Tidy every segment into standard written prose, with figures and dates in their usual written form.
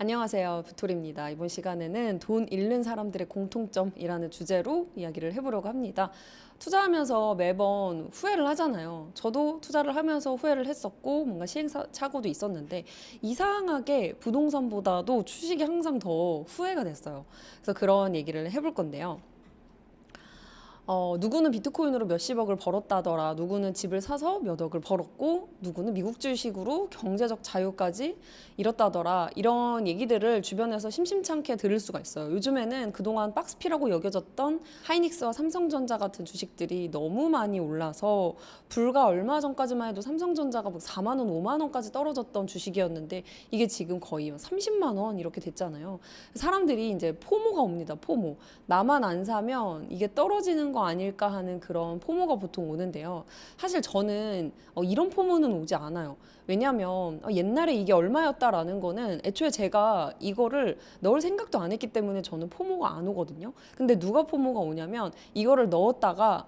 안녕하세요. 부토리입니다. 이번 시간에는 돈 잃는 사람들의 공통점이라는 주제로 이야기를 해보려고 합니다. 투자하면서 매번 후회를 하잖아요. 저도 투자를 하면서 후회를 했었고 뭔가 시행착오도 있었는데 이상하게 부동산보다도 주식이 항상 더 후회가 됐어요. 그래서 그런 얘기를 해볼 건데요. 누구는 비트코인으로 몇십억을 벌었다더라. 누구는 집을 사서 몇 억을 벌었고, 누구는 미국 주식으로 경제적 자유까지 이뤘다더라. 이런 얘기들을 주변에서 심심찮게 들을 수가 있어요. 요즘에는 그동안 박스피라고 여겨졌던 하이닉스와 삼성전자 같은 주식들이 너무 많이 올라서 불과 얼마 전까지만 해도 삼성전자가 4만 원, 5만 원까지 떨어졌던 주식이었는데 이게 지금 거의 30만 원 이렇게 됐잖아요. 사람들이 이제 포모가 옵니다. 포모. 나만 안 사면 이게 떨어지는 거 아닐까 하는 그런 포모가 보통 오는데요. 사실 저는 이런 포모는 오지 않아요. 왜냐하면 옛날에 이게 얼마였다라는 거는 애초에 제가 이거를 넣을 생각도 안 했기 때문에 저는 포모가 안 오거든요. 근데 누가 포모가 오냐면 이거를 넣었다가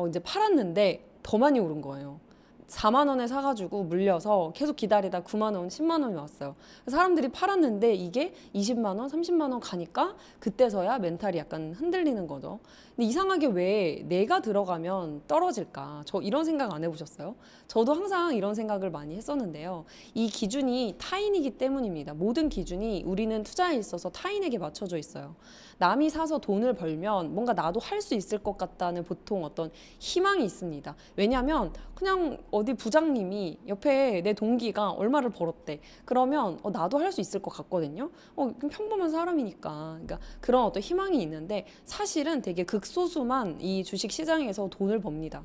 이제 팔았는데 더 많이 오른 거예요. 4만 원에 사가지고 물려서 계속 기다리다 9만 원, 10만 원이 왔어요. 사람들이 팔았는데 이게 20만 원, 30만 원 가니까 그때서야 멘탈이 약간 흔들리는 거죠. 근데 이상하게 왜 내가 들어가면 떨어질까? 저 이런 생각 안 해보셨어요? 저도 항상 이런 생각을 많이 했었는데요. 이 기준이 타인이기 때문입니다. 모든 기준이 우리는 투자에 있어서 타인에게 맞춰져 있어요. 남이 사서 돈을 벌면 뭔가 나도 할 수 있을 것 같다는 보통 어떤 희망이 있습니다. 왜냐하면 그냥 어디 부장님이 옆에 내 동기가 얼마를 벌었대. 그러면 나도 할 수 있을 것 같거든요. 그냥 평범한 사람이니까. 그러니까 그런 어떤 희망이 있는데 사실은 되게 극소수만 이 주식 시장에서 돈을 법니다.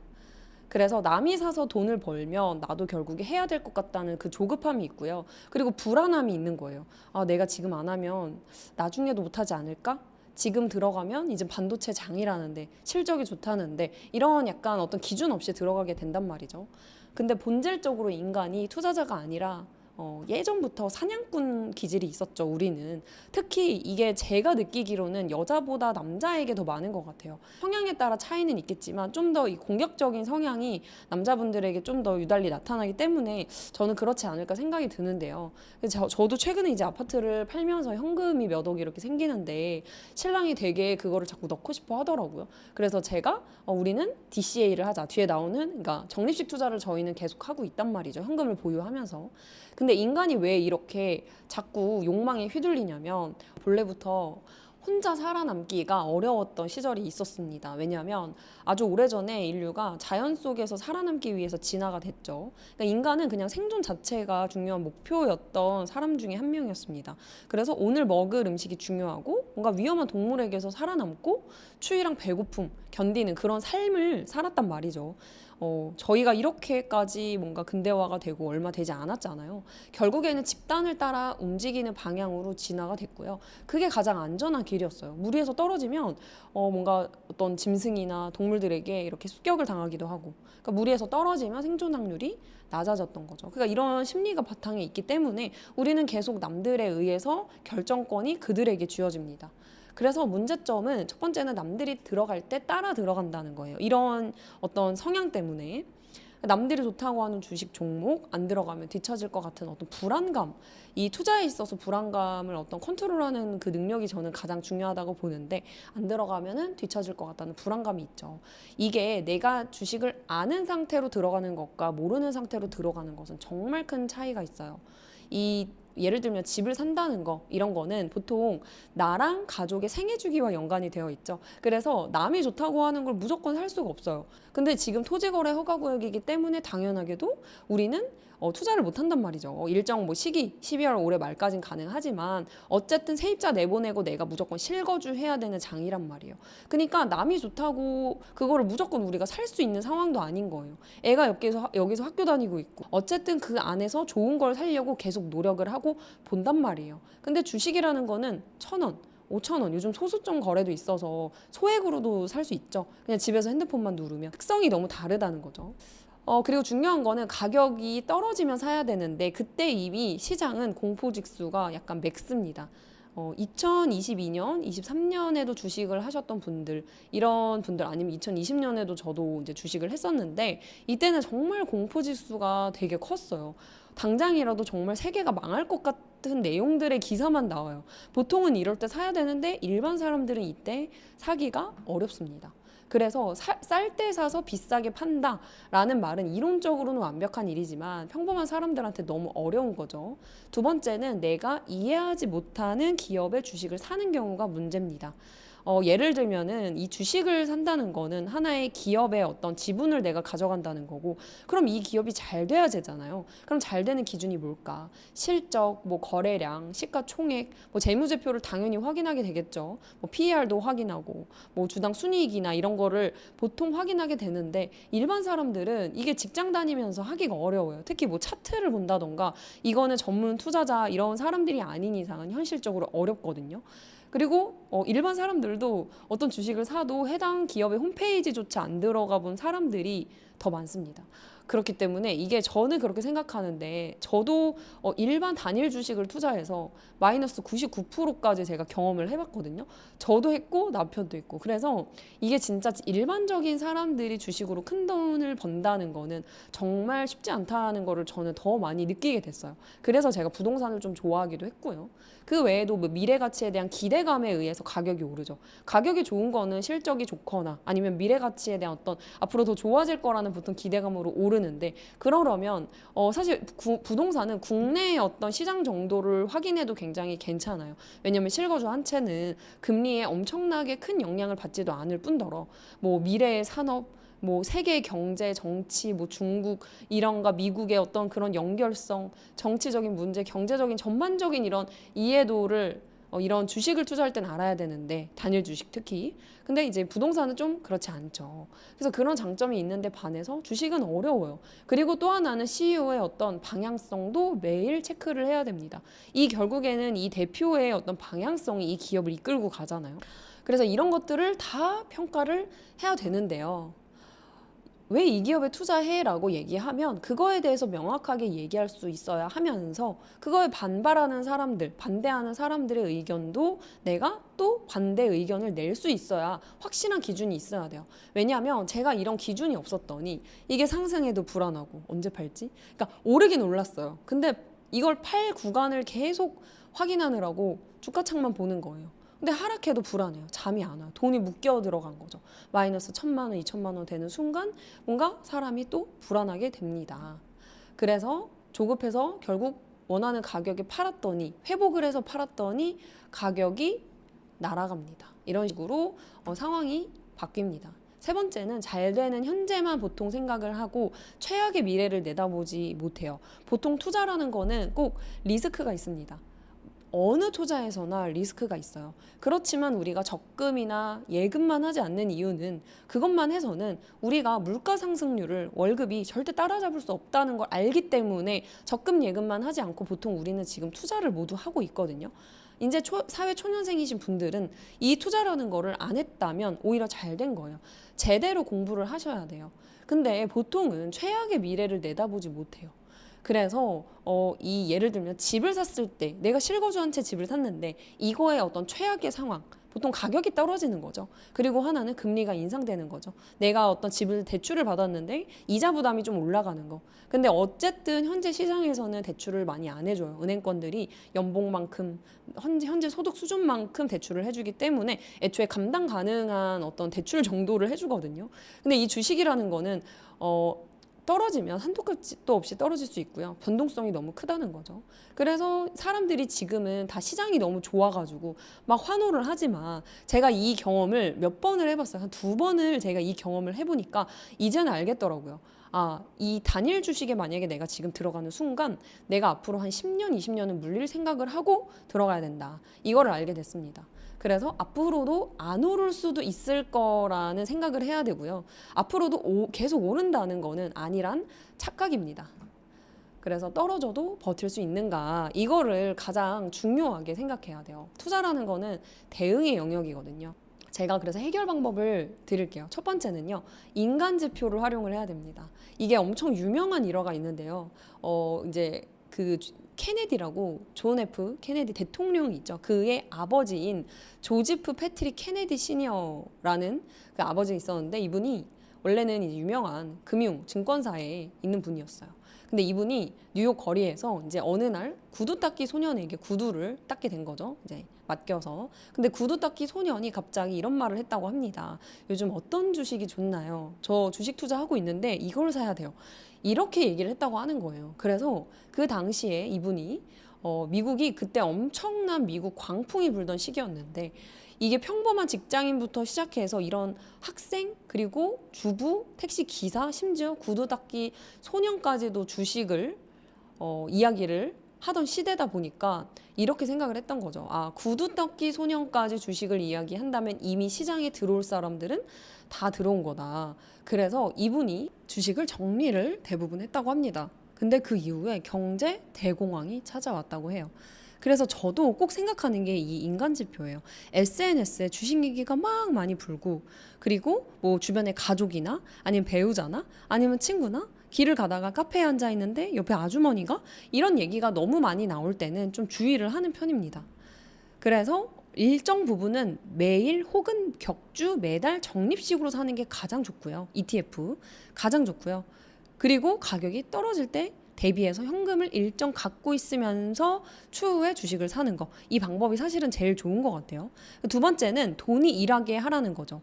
그래서 남이 사서 돈을 벌면 나도 결국에 해야 될 것 같다는 그 조급함이 있고요. 그리고 불안함이 있는 거예요. 내가 지금 안 하면 나중에도 못하지 않을까? 지금 들어가면 이제 반도체 장이라는데 실적이 좋다는데 이런 약간 어떤 기준 없이 들어가게 된단 말이죠. 근데 본질적으로 인간이 투자자가 아니라 예전부터 사냥꾼 기질이 있었죠, 우리는. 특히 이게 제가 느끼기로는 여자보다 남자에게 더 많은 것 같아요. 성향에 따라 차이는 있겠지만 좀 더 이 공격적인 성향이 남자분들에게 좀 더 유달리 나타나기 때문에 저는 그렇지 않을까 생각이 드는데요. 그래서 저도 최근에 이제 아파트를 팔면서 현금이 몇 억이 이렇게 생기는데 신랑이 되게 그거를 자꾸 넣고 싶어 하더라고요. 그래서 제가 우리는 DCA를 하자. 뒤에 나오는 그러니까 적립식 투자를 저희는 계속 하고 있단 말이죠. 현금을 보유하면서. 근데 인간이 왜 이렇게 자꾸 욕망에 휘둘리냐면 본래부터 혼자 살아남기가 어려웠던 시절이 있었습니다. 왜냐하면 아주 오래전에 인류가 자연 속에서 살아남기 위해서 진화가 됐죠. 그러니까 인간은 그냥 생존 자체가 중요한 목표였던 사람 중에 한 명이었습니다. 그래서 오늘 먹을 음식이 중요하고 뭔가 위험한 동물에게서 살아남고 추위랑 배고픔 견디는 그런 삶을 살았단 말이죠. 저희가 이렇게까지 뭔가 근대화가 되고 얼마 되지 않았잖아요. 결국에는 집단을 따라 움직이는 방향으로 진화가 됐고요. 그게 가장 안전한 길이었어요. 무리에서 떨어지면 뭔가 어떤 짐승이나 동물들에게 이렇게 습격을 당하기도 하고, 그러니까 무리에서 떨어지면 생존 확률이 낮아졌던 거죠. 그러니까 이런 심리가 바탕에 있기 때문에 우리는 계속 남들에 의해서 결정권이 그들에게 쥐어집니다. 그래서 문제점은 첫 번째는 남들이 들어갈 때 따라 들어간다는 거예요. 이런 어떤 성향 때문에 남들이 좋다고 하는 주식 종목 안 들어가면 뒤처질 것 같은 어떤 불안감, 이 투자에 있어서 불안감을 어떤 컨트롤하는 그 능력이 저는 가장 중요하다고 보는데 안 들어가면은 뒤처질 것 같다는 불안감이 있죠. 이게 내가 주식을 아는 상태로 들어가는 것과 모르는 상태로 들어가는 것은 정말 큰 차이가 있어요. 예를 들면 집을 산다는 거 이런 거는 보통 나랑 가족의 생애 주기와 연관이 되어 있죠. 그래서 남이 좋다고 하는 걸 무조건 살 수가 없어요. 근데 지금 토지거래 허가구역이기 때문에 당연하게도 우리는 투자를 못 한단 말이죠. 일정 시기 12월 올해 말까지는 가능하지만 어쨌든 세입자 내보내고 내가 무조건 실거주해야 되는 장이란 말이에요. 그러니까 남이 좋다고 그거를 무조건 우리가 살 수 있는 상황도 아닌 거예요. 애가 여기서 학교 다니고 있고 어쨌든 그 안에서 좋은 걸 살려고 계속 노력을 하고 본단 말이에요. 근데 주식이라는 거는 1,000원 5,000원 요즘 소수점 거래도 있어서 소액으로도 살 수 있죠. 그냥 집에서 핸드폰만 누르면 특성이 너무 다르다는 거죠. 그리고 중요한 거는 가격이 떨어지면 사야 되는데 그때 이미 시장은 공포지수가 약간 맥스입니다. 2022년, 23년에도 주식을 하셨던 분들, 이런 분들 아니면 2020년에도 저도 이제 주식을 했었는데 이때는 정말 공포지수가 되게 컸어요. 당장이라도 정말 세계가 망할 것 같은 내용들의 기사만 나와요. 보통은 이럴 때 사야 되는데 일반 사람들은 이때 사기가 어렵습니다. 그래서 쌀 때 사서 비싸게 판다라는 말은 이론적으로는 완벽한 일이지만 평범한 사람들한테 너무 어려운 거죠. 두 번째는 내가 이해하지 못하는 기업의 주식을 사는 경우가 문제입니다. 예를 들면은 이 주식을 산다는 거는 하나의 기업의 어떤 지분을 내가 가져간다는 거고, 그럼 이 기업이 잘 돼야 되잖아요. 그럼 잘 되는 기준이 뭘까? 실적, 뭐 거래량, 시가총액, 뭐 재무제표를 당연히 확인하게 되겠죠. 뭐 PER도 확인하고, 뭐 주당 순이익이나 이런 거를 보통 확인하게 되는데, 일반 사람들은 이게 직장 다니면서 하기가 어려워요. 특히 뭐 차트를 본다던가, 이거는 전문 투자자 이런 사람들이 아닌 이상은 현실적으로 어렵거든요. 그리고 일반 사람들도 어떤 주식을 사도 해당 기업의 홈페이지조차 안 들어가 본 사람들이 더 많습니다. 그렇기 때문에 이게 저는 그렇게 생각하는데, 저도 일반 단일 주식을 투자해서 마이너스 99%까지 제가 경험을 해봤거든요. 저도 했고 남편도 했고. 그래서 이게 진짜 일반적인 사람들이 주식으로 큰 돈을 번다는 거는 정말 쉽지 않다는 거를 저는 더 많이 느끼게 됐어요. 그래서 제가 부동산을 좀 좋아하기도 했고요. 그 외에도 뭐 미래 가치에 대한 기대감에 의해서 가격이 오르죠. 가격이 좋은 거는 실적이 좋거나 아니면 미래 가치에 대한 어떤 앞으로 더 좋아질 거라는 보통 기대감으로 오르는데, 그러려면 사실 부동산은 국내의 어떤 시장 정도를 확인해도 굉장히 괜찮아요. 왜냐하면 실거주 한 채는 금리에 엄청나게 큰 영향을 받지도 않을 뿐더러 뭐 미래의 산업, 뭐 세계 경제, 정치, 뭐 중국 이런가 미국의 어떤 그런 연결성, 정치적인 문제, 경제적인 전반적인 이런 이해도를 이런 주식을 투자할 땐 알아야 되는데, 단일 주식 특히. 근데 이제 부동산은 좀 그렇지 않죠. 그래서 그런 장점이 있는데 반해서 주식은 어려워요. 그리고 또 하나는 CEO의 어떤 방향성도 매일 체크를 해야 됩니다. 이 결국에는 이 대표의 어떤 방향성이 이 기업을 이끌고 가잖아요. 그래서 이런 것들을 다 평가를 해야 되는데요. 왜 이 기업에 투자해라고 얘기하면 그거에 대해서 명확하게 얘기할 수 있어야 하면서, 그거에 반발하는 사람들, 반대하는 사람들의 의견도 내가 또 반대 의견을 낼 수 있어야 확실한 기준이 있어야 돼요. 왜냐하면 제가 이런 기준이 없었더니 이게 상승해도 불안하고 언제 팔지? 그러니까 오르긴 올랐어요. 근데 이걸 팔 구간을 계속 확인하느라고 주가창만 보는 거예요. 근데 하락해도 불안해요. 잠이 안 와요. 돈이 묶여 들어간 거죠. 마이너스 1,000만 원, 2,000만 원 되는 순간 뭔가 사람이 또 불안하게 됩니다. 그래서 조급해서 결국 원하는 가격에 팔았더니, 회복을 해서 팔았더니 가격이 날아갑니다. 이런 식으로 상황이 바뀝니다. 세 번째는 잘 되는 현재만 보통 생각을 하고 최악의 미래를 내다보지 못해요. 보통 투자라는 거는 꼭 리스크가 있습니다. 어느 투자에서나 리스크가 있어요. 그렇지만 우리가 적금이나 예금만 하지 않는 이유는, 그것만 해서는 우리가 물가 상승률을, 월급이 절대 따라잡을 수 없다는 걸 알기 때문에 적금 예금만 하지 않고 보통 우리는 지금 투자를 모두 하고 있거든요. 이제 사회 초년생이신 분들은 이 투자라는 거를 안 했다면 오히려 잘 된 거예요. 제대로 공부를 하셔야 돼요. 근데 보통은 최악의 미래를 내다보지 못해요. 그래서 이 예를 들면 집을 샀을 때, 내가 실거주 한 채 집을 샀는데 이거의 어떤 최악의 상황, 보통 가격이 떨어지는 거죠. 그리고 하나는 금리가 인상되는 거죠. 내가 어떤 집을 대출을 받았는데 이자 부담이 좀 올라가는 거. 근데 어쨌든 현재 시장에서는 대출을 많이 안 해줘요. 은행권들이 연봉만큼, 현재 소득 수준만큼 대출을 해주기 때문에 애초에 감당 가능한 어떤 대출 정도를 해주거든요. 근데 이 주식이라는 거는 떨어지면 한도 끝도 없이 떨어질 수 있고요. 변동성이 너무 크다는 거죠. 그래서 사람들이 지금은 다 시장이 너무 좋아가지고 막 환호를 하지만, 제가 이 경험을 몇 번을 해봤어요. 한 2번을 제가 이 경험을 해보니까 이제는 알겠더라고요. 이 단일 주식에 만약에 내가 지금 들어가는 순간 내가 앞으로 한 10년, 20년은 물릴 생각을 하고 들어가야 된다. 이거를 알게 됐습니다. 그래서 앞으로도 안 오를 수도 있을 거라는 생각을 해야 되고요. 앞으로도 계속 오른다는 거는 아니란 착각입니다. 그래서 떨어져도 버틸 수 있는가, 이거를 가장 중요하게 생각해야 돼요. 투자라는 거는 대응의 영역이거든요. 제가 그래서 해결 방법을 드릴게요. 첫 번째는요, 인간 지표를 활용을 해야 됩니다. 이게 엄청 유명한 일화가 있는데요. 이제 그 케네디라고, 존 F 케네디 대통령이 있죠. 그의 아버지인 조지프 패트릭 케네디 시니어라는 그 아버지가 있었는데, 이분이 원래는 이제 유명한 금융 증권사에 있는 분이었어요. 근데 이분이 뉴욕 거리에서 이제 어느 날 구두 닦기 소년에게 구두를 닦게 된 거죠. 이제 맡겨서. 근데 구두 닦기 소년이 갑자기 이런 말을 했다고 합니다. 요즘 어떤 주식이 좋나요? 저 주식 투자하고 있는데 이걸 사야 돼요. 이렇게 얘기를 했다고 하는 거예요. 그래서 그 당시에 이분이 미국이 그때 엄청난 미국 광풍이 불던 시기였는데 이게 평범한 직장인부터 시작해서 이런 학생 그리고 주부, 택시 기사, 심지어 구두 닦기 소년까지도 주식을 이야기를 하던 시대다 보니까 이렇게 생각을 했던 거죠. 아, 구두 닦기 소년까지 주식을 이야기한다면 이미 시장에 들어올 사람들은 다 들어온 거다. 그래서 이분이 주식을 정리를 대부분 했다고 합니다. 근데 그 이후에 경제 대공황이 찾아왔다고 해요. 그래서 저도 꼭 생각하는 게 이 인간 지표예요. SNS에 주식 얘기가 막 많이 불고 그리고 뭐 주변에 가족이나 아니면 배우자나 아니면 친구나 길을 가다가 카페에 앉아 있는데 옆에 아주머니가 이런 얘기가 너무 많이 나올 때는 좀 주의를 하는 편입니다. 그래서 일정 부분은 매일 혹은 격주 매달 적립식으로 사는 게 가장 좋고요. ETF 가장 좋고요. 그리고 가격이 떨어질 때 대비해서 현금을 일정 갖고 있으면서 추후에 주식을 사는 거. 이 방법이 사실은 제일 좋은 것 같아요. 두 번째는 돈이 일하게 하라는 거죠.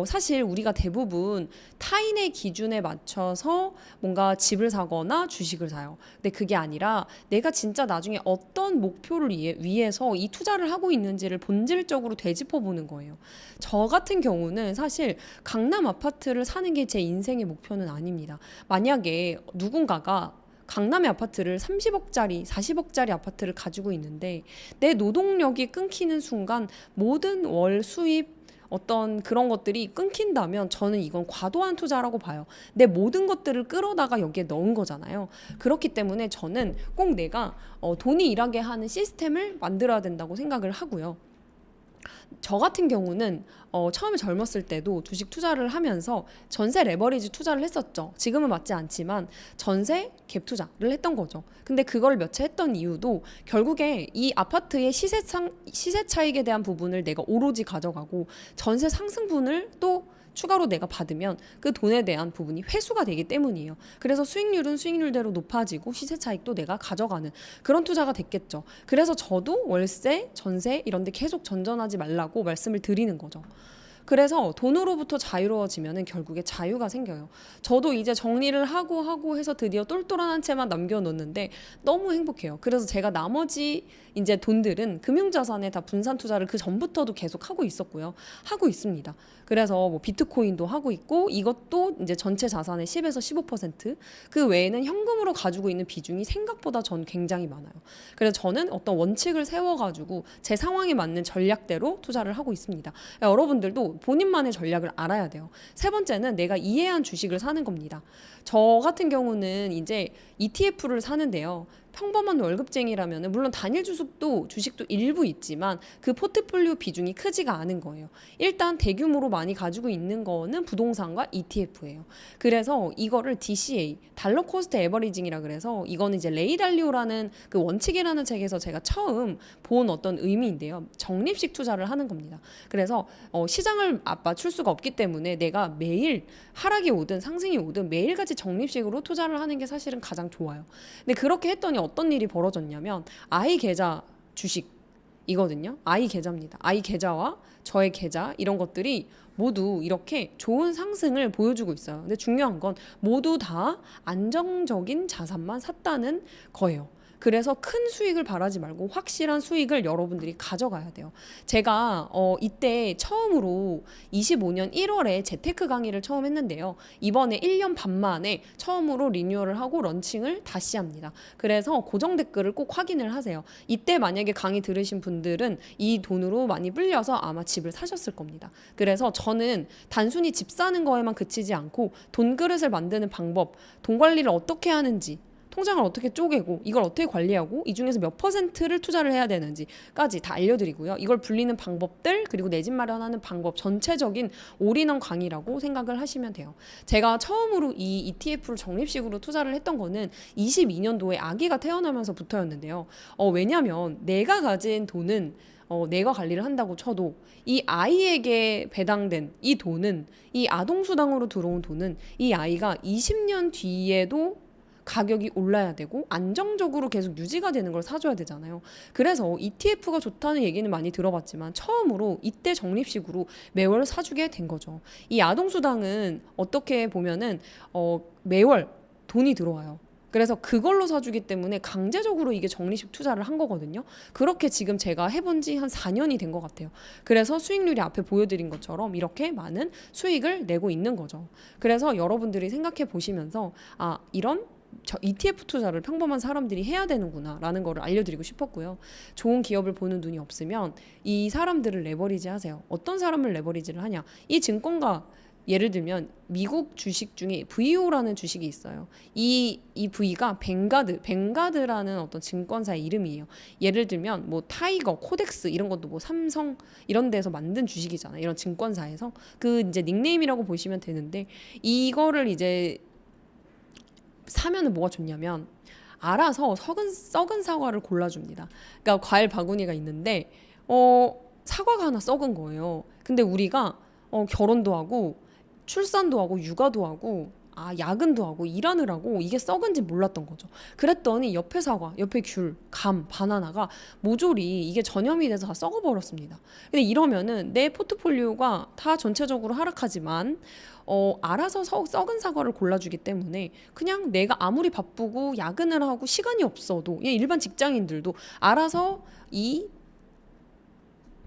사실 우리가 대부분 타인의 기준에 맞춰서 뭔가 집을 사거나 주식을 사요. 근데 그게 아니라 내가 진짜 나중에 어떤 목표를 위해서 이 투자를 하고 있는지를 본질적으로 되짚어 보는 거예요. 저 같은 경우는 사실 강남 아파트를 사는 게 제 인생의 목표는 아닙니다. 만약에 누군가가 강남의 아파트를 30억짜리, 40억짜리 아파트를 가지고 있는데 내 노동력이 끊기는 순간 모든 월 수입 어떤 그런 것들이 끊긴다면 저는 이건 과도한 투자라고 봐요. 내 모든 것들을 끌어다가 여기에 넣은 거잖아요. 그렇기 때문에 저는 꼭 내가 돈이 일하게 하는 시스템을 만들어야 된다고 생각을 하고요. 저 같은 경우는 처음에 젊었을 때도 주식 투자를 하면서 전세 레버리지 투자를 했었죠. 지금은 맞지 않지만 전세 갭 투자를 했던 거죠. 근데 그걸 몇 채 했던 이유도 결국에 이 아파트의 시세 차익에 대한 부분을 내가 오로지 가져가고 전세 상승분을 또 추가로 내가 받으면 그 돈에 대한 부분이 회수가 되기 때문이에요. 그래서 수익률은 수익률대로 높아지고 시세 차익도 내가 가져가는 그런 투자가 됐겠죠. 그래서 저도 월세, 전세 이런 데 계속 전전하지 말라고 말씀을 드리는 거죠. 그래서 돈으로부터 자유로워지면은 결국에 자유가 생겨요. 저도 이제 정리를 하고 해서 드디어 똘똘한 한 채만 남겨놓는데 너무 행복해요. 그래서 제가 나머지 이제 돈들은 금융자산에 다 분산 투자를 그 전부터도 계속 하고 있었고요. 하고 있습니다. 그래서 뭐 비트코인도 하고 있고 이것도 이제 전체 자산의 10에서 15%그 외에는 현금으로 가지고 있는 비중이 생각보다 전 굉장히 많아요. 그래서 저는 어떤 원칙을 세워가지고 제 상황에 맞는 전략대로 투자를 하고 있습니다. 여러분들도 본인만의 전략을 알아야 돼요. 세 번째는 내가 이해한 주식을 사는 겁니다. 저 같은 경우는 이제 ETF를 사는데요. 평범한 월급쟁이라면 물론 단일 주식도 일부 있지만 그 포트폴리오 비중이 크지가 않은 거예요. 일단 대규모로 많이 가지고 있는 거는 부동산과 ETF예요. 그래서 이거를 DCA, 달러 코스트 에버리징이라 그래서 이거는 이제 레이 달리오라는 그 원칙이라는 책에서 제가 처음 본 어떤 의미인데요. 적립식 투자를 하는 겁니다. 그래서 시장을 맞출 수가 없기 때문에 내가 매일 하락이 오든 상승이 오든 매일같이 적립식으로 투자를 하는 게 사실은 가장 좋아요. 근데 그렇게 했더니 어떤 일이 벌어졌냐면 아이 계좌 주식이거든요. 아이 계좌입니다. 아이 계좌와 저의 계좌 이런 것들이 모두 이렇게 좋은 상승을 보여주고 있어요. 근데 중요한 건 모두 다 안정적인 자산만 샀다는 거예요. 그래서 큰 수익을 바라지 말고 확실한 수익을 여러분들이 가져가야 돼요. 제가 이때 처음으로 25년 1월에 재테크 강의를 처음 했는데요. 이번에 1년 반 만에 처음으로 리뉴얼을 하고 런칭을 다시 합니다. 그래서 고정 댓글을 꼭 확인을 하세요. 이때 만약에 강의 들으신 분들은 이 돈으로 많이 불려서 아마 집을 사셨을 겁니다. 그래서 저는 단순히 집 사는 거에만 그치지 않고 돈 그릇을 만드는 방법, 돈 관리를 어떻게 하는지 통장을 어떻게 쪼개고 이걸 어떻게 관리하고 이 중에서 몇 퍼센트를 투자를 해야 되는지까지 다 알려드리고요. 이걸 불리는 방법들 그리고 내 집 마련하는 방법 전체적인 올인원 강의라고 생각을 하시면 돼요. 제가 처음으로 이 ETF를 적립식으로 투자를 했던 거는 22년도에 아기가 태어나면서부터였는데요. 왜냐하면 내가 가진 돈은 내가 관리를 한다고 쳐도 이 아이에게 배당된 이 돈은 이 아동수당으로 들어온 돈은 이 아이가 20년 뒤에도 가격이 올라야 되고 안정적으로 계속 유지가 되는 걸 사줘야 되잖아요. 그래서 ETF가 좋다는 얘기는 많이 들어봤지만 처음으로 이때 적립식으로 매월 사주게 된 거죠. 이 아동수당은 어떻게 보면은 매월 돈이 들어와요. 그래서 그걸로 사주기 때문에 강제적으로 이게 적립식 투자를 한 거거든요. 그렇게 지금 제가 해본 지 한 4년이 된 것 같아요. 그래서 수익률이 앞에 보여드린 것처럼 이렇게 많은 수익을 내고 있는 거죠. 그래서 여러분들이 생각해 보시면서 이런 ETF 투자를 평범한 사람들이 해야 되는구나 라는 거를 알려드리고 싶었고요. 좋은 기업을 보는 눈이 없으면 이 사람들을 레버리지 하세요. 어떤 사람을 레버리지를 하냐. 이 증권가 예를 들면 미국 주식 중에 VO라는 주식이 있어요. 이 V가 뱅가드라는 어떤 증권사의 이름이에요. 예를 들면 뭐 타이거, 코덱스 이런 것도 뭐 삼성 이런 데서 만든 주식이잖아요. 이런 증권사에서 그 이제 닉네임이라고 보시면 되는데 이거를 이제 사면은 뭐가 좋냐면 알아서 썩은 사과를 골라줍니다. 그러니까 과일 바구니가 있는데 사과가 하나 썩은 거예요. 근데 우리가 결혼도 하고 출산도 하고 육아도 하고 야근도 하고 일하느라고 이게 썩은지 몰랐던 거죠. 그랬더니 옆에 사과, 옆에 귤, 감, 바나나가 모조리 이게 전염이 돼서 다 썩어버렸습니다. 근데 이러면은 내 포트폴리오가 다 전체적으로 하락하지만 알아서 썩은 사과를 골라주기 때문에 그냥 내가 아무리 바쁘고 야근을 하고 시간이 없어도 일반 직장인들도 알아서 이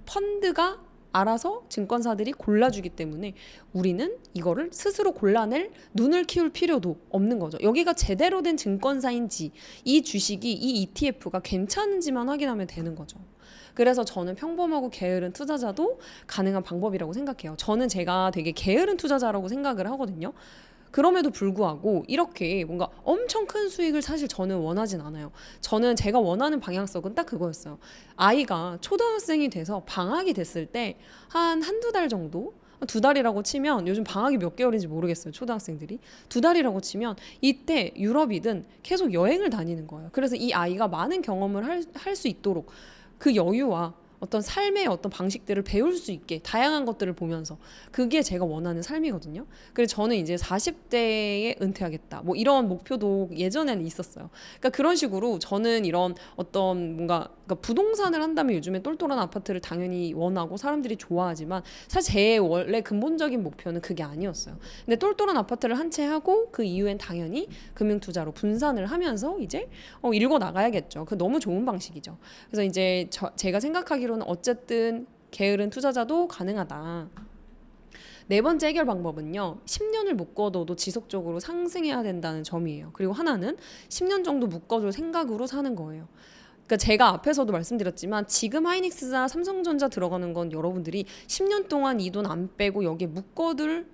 펀드가 알아서 증권사들이 골라주기 때문에 우리는 이거를 스스로 골라낼 눈을 키울 필요도 없는 거죠. 여기가 제대로 된 증권사인지 이 주식이 이 ETF가 괜찮은지만 확인하면 되는 거죠. 그래서 저는 평범하고 게으른 투자자도 가능한 방법이라고 생각해요. 저는 제가 되게 게으른 투자자라고 생각을 하거든요. 그럼에도 불구하고 이렇게 뭔가 엄청 큰 수익을 사실 저는 원하진 않아요. 저는 제가 원하는 방향성은 딱 그거였어요. 아이가 초등학생이 돼서 방학이 됐을 때 한두 달 정도? 2달이라고 치면 요즘 방학이 몇 개월인지 모르겠어요. 초등학생들이. 2달이라고 치면 이때 유럽이든 계속 여행을 다니는 거예요. 그래서 이 아이가 많은 경험을 할 수 있도록 그 여유와 어떤 삶의 어떤 방식들을 배울 수 있게 다양한 것들을 보면서 그게 제가 원하는 삶이거든요. 그래서 저는 이제 40대에 은퇴하겠다. 뭐 이런 목표도 예전에는 있었어요. 그러니까 그런 식으로 저는 이런 어떤 뭔가 그러니까 부동산을 한다면 요즘에 똘똘한 아파트를 당연히 원하고 사람들이 좋아하지만 사실 제 원래 근본적인 목표는 그게 아니었어요. 근데 똘똘한 아파트를 한 채 하고 그 이후엔 당연히 금융투자로 분산을 하면서 이제 읽어 나가야겠죠. 그 너무 좋은 방식이죠. 그래서 이제 제가 생각하기로는 어쨌든 게으른 투자자도 가능하다. 네 번째 해결 방법은요. 10년을 묶어둬도 지속적으로 상승해야 된다는 점이에요. 그리고 하나는 10년 정도 묶어줄 생각으로 사는 거예요. 그러니까 제가 앞에서도 말씀드렸지만 지금 하이닉스나 삼성전자 들어가는 건 여러분들이 10년 동안 이 돈 안 빼고 여기에 묶어둘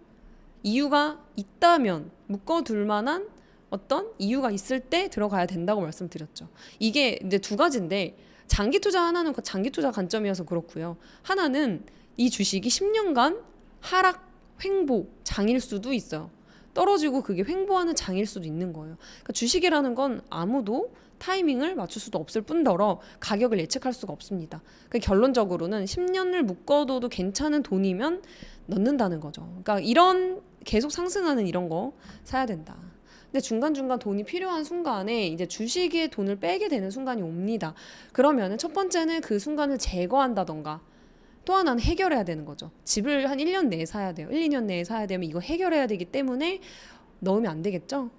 이유가 있다면 묶어둘 만한 어떤 이유가 있을 때 들어가야 된다고 말씀드렸죠. 이게 이제 두 가지인데 장기 투자 하나는 장기 투자 관점이어서 그렇고요. 하나는 이 주식이 10년간 하락, 횡보, 장일 수도 있어요. 떨어지고 그게 횡보하는 장일 수도 있는 거예요. 그러니까 주식이라는 건 아무도 타이밍을 맞출 수도 없을 뿐더러 가격을 예측할 수가 없습니다. 그러니까 결론적으로는 10년을 묶어둬도 괜찮은 돈이면 넣는다는 거죠. 그러니까 이런 계속 상승하는 이런 거 사야 된다. 근데 중간중간 돈이 필요한 순간에 이제 주식에 돈을 빼게 되는 순간이 옵니다. 그러면은 첫 번째는 그 순간을 제거한다던가 또 하나는 해결해야 되는 거죠. 집을 한 1년 내에 사야 돼요. 1, 2년 내에 사야 되면 이거 해결해야 되기 때문에 넣으면 안 되겠죠.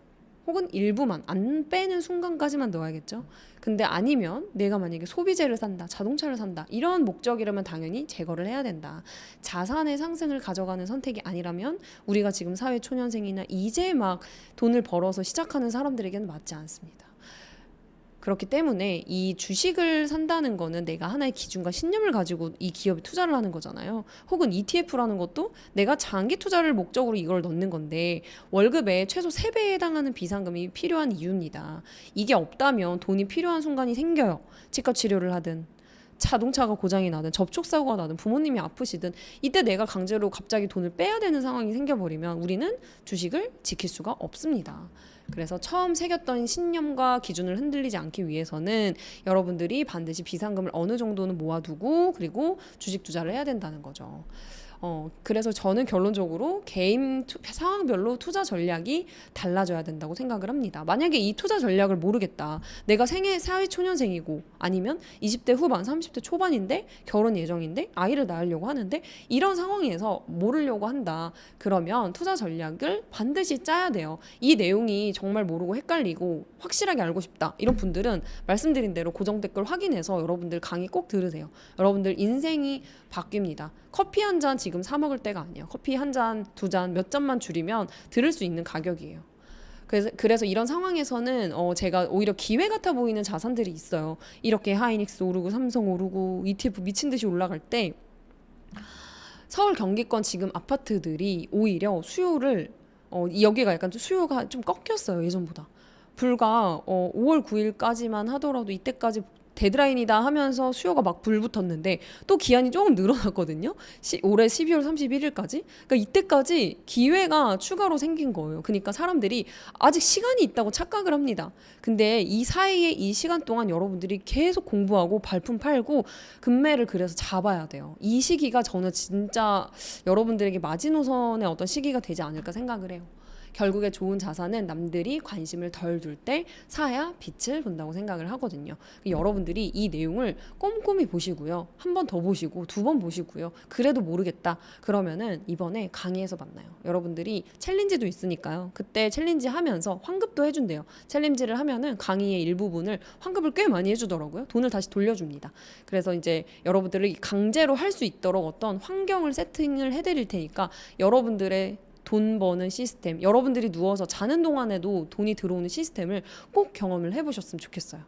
혹은 일부만 안 빼는 순간까지만 넣어야겠죠. 근데 아니면 내가 만약에 소비재를 산다, 자동차를 산다 이런 목적이라면 당연히 제거를 해야 된다. 자산의 상승을 가져가는 선택이 아니라면 우리가 지금 사회 초년생이나 이제 막 돈을 벌어서 시작하는 사람들에게는 맞지 않습니다. 그렇기 때문에 이 주식을 산다는 거는 내가 하나의 기준과 신념을 가지고 이 기업에 투자를 하는 거잖아요. 혹은 ETF라는 것도 내가 장기 투자를 목적으로 이걸 넣는 건데 월급의 최소 3배에 해당하는 비상금이 필요한 이유입니다. 이게 없다면 돈이 필요한 순간이 생겨요. 치과 치료를 하든 자동차가 고장이 나든 접촉사고가 나든 부모님이 아프시든 이때 내가 강제로 갑자기 돈을 빼야 되는 상황이 생겨버리면 우리는 주식을 지킬 수가 없습니다. 그래서 처음 새겼던 신념과 기준을 흔들리지 않기 위해서는 여러분들이 반드시 비상금을 어느 정도는 모아두고 그리고 주식 투자를 해야 된다는 거죠. 그래서 저는 결론적으로 개인 상황별로 투자 전략이 달라져야 된다고 생각을 합니다. 만약에 이 투자 전략을 모르겠다. 내가 사회 초년생이고 아니면 20대 후반, 30대 초반인데 결혼 예정인데 아이를 낳으려고 하는데 이런 상황에서 모르려고 한다. 그러면 투자 전략을 반드시 짜야 돼요. 이 내용이 정말 모르고 헷갈리고 확실하게 알고 싶다. 이런 분들은 말씀드린 대로 고정 댓글 확인해서 여러분들 강의 꼭 들으세요. 여러분들 인생이 바뀝니다. 커피 한 잔 지금 사 먹을 때가 아니에요. 커피 한 잔, 두 잔, 몇 잔만 줄이면 들을 수 있는 가격이에요. 그래서 이런 상황에서는 제가 오히려 기회 같아 보이는 자산들이 있어요. 이렇게 하이닉스 오르고 삼성 오르고 ETF 미친 듯이 올라갈 때 서울 경기권 지금 아파트들이 오히려 수요를 여기가 약간 좀 수요가 좀 꺾였어요. 예전보다. 불과 5월 9일까지만 하더라도 이때까지 데드라인이다 하면서 수요가 막 불붙었는데 또 기한이 조금 늘어났거든요. 올해 12월 31일까지. 그러니까 이때까지 기회가 추가로 생긴 거예요. 그러니까 사람들이 아직 시간이 있다고 착각을 합니다. 근데 이 사이에 이 시간 동안 여러분들이 계속 공부하고 발품 팔고 금매를 그래서 잡아야 돼요. 이 시기가 저는 진짜 여러분들에게 마지노선의 어떤 시기가 되지 않을까 생각을 해요. 결국에 좋은 자산은 남들이 관심을 덜 둘 때 사야 빛을 본다고 생각을 하거든요. 여러분들이 이 내용을 꼼꼼히 보시고요. 한 번 더 보시고 두 번 보시고요. 그래도 모르겠다. 그러면은 이번에 강의에서 만나요. 여러분들이 챌린지도 있으니까요. 그때 챌린지 하면서 환급도 해준대요. 챌린지를 하면은 강의의 일부분을 환급을 꽤 많이 해주더라고요. 돈을 다시 돌려줍니다. 그래서 이제 여러분들이 강제로 할 수 있도록 어떤 환경을 세팅을 해드릴 테니까 여러분들의 돈 버는 시스템, 여러분들이 누워서 자는 동안에도 돈이 들어오는 시스템을 꼭 경험을 해보셨으면 좋겠어요.